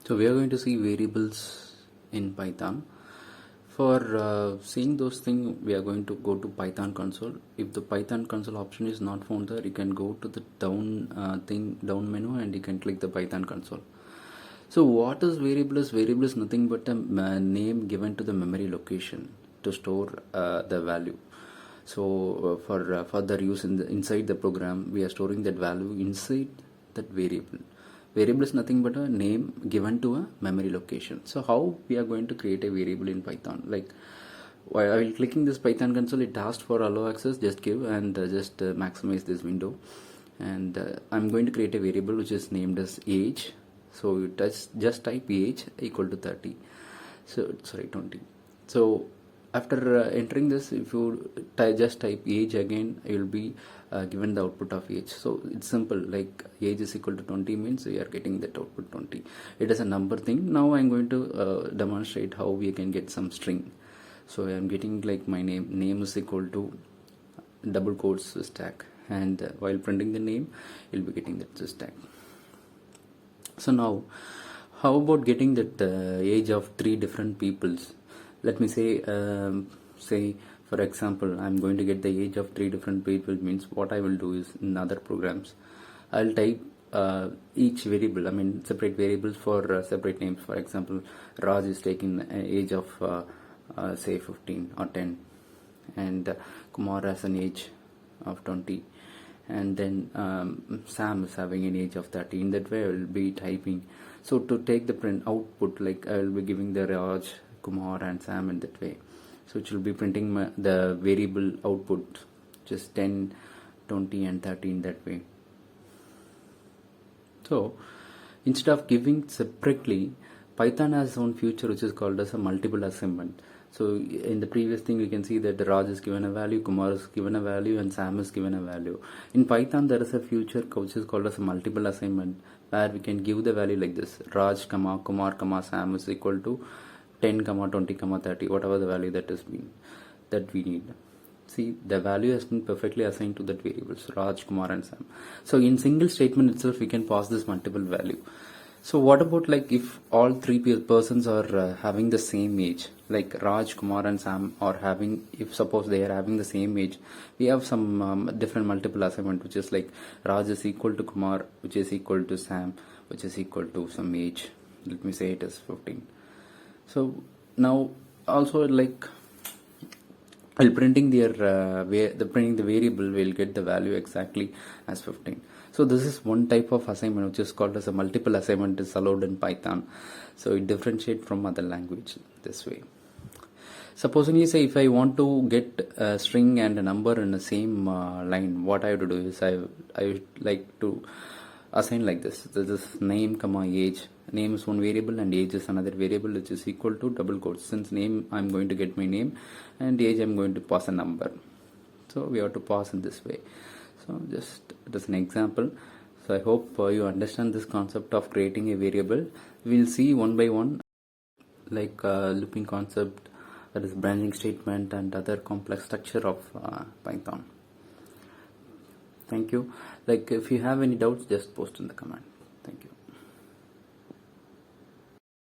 So we are going to see variables in Python. For seeing those things, we are going to go to Python console. If the Python console option is not found there, you can go to the down menu and you can click the Python console. So what is variable? Variable is nothing but a name given to the memory location to store the value. So for further use inside the program, we are storing that value inside that variable. Variable is nothing but a name given to a memory location. So how we are going to create a variable in Python? Like while clicking this Python console, it asked for allow access, just give and just maximize this window. And I'm going to create a variable which is named as age. So you just type age equal to 30. So sorry, 20. So after entering this, if you just type age again, you will be given the output of age. So it's simple, like age is equal to 20 means we are getting that output 20. It is a number thing. Now I'm going to demonstrate how we can get some string. So I'm getting like my name is equal to double quotes stack, and while printing the name, you'll be getting that stack. So now, how about getting that age of 3 different peoples? Let me say, for example, I'm going to get the age of 3 different people. Means what I will do is in other programs, I'll type each variable, separate variables for separate names. For example, Raj is taking an age of say 15 or 10, and Kumar has an age of 20, and then Sam is having an age of 30. In that way, I will be typing. So to take the print output, like I will be giving the Raj, Kumar and Sam in that way. So it will be printing the variable output, just 10, 20 and 30 in that way. So instead of giving separately, Python has its own feature which is called as a multiple assignment. So in the previous thing, we can see that the Raj is given a value, Kumar is given a value and Sam is given a value. In Python, there is a feature which is called as a multiple assignment, where we can give the value like this: Raj, Kumar, Sam is equal to 10, 20, 30, whatever the value that we need. See, the value has been perfectly assigned to that variables, Raj, Kumar and Sam. So in single statement itself, we can pass this multiple value. So what about like if all 3 persons are having the same age, like Raj, Kumar and Sam are having, if suppose they are having the same age, we have some different multiple assignment, which is like Raj is equal to Kumar, which is equal to Sam, which is equal to some age. Let me say it is 15. So now also, like while printing printing the variable, will get the value exactly as 15. So this is one type of assignment which is called as a multiple assignment is allowed in Python. So it differentiates from other language this way. Supposing you say if I want to get a string and a number in the same line, what I have to do is I would like to assign like this. This is name comma age. Name is one variable and age is another variable, which is equal to double quotes. Since name, I'm going to get my name, and age I'm going to pass a number. So we have to pass in this way. So just as an example. So I hope you understand this concept of creating a variable. We'll see one by one, like looping concept, that is branching statement and other complex structure of Python. Thank you. Like if you have any doubts, just post in the comment. Thank you.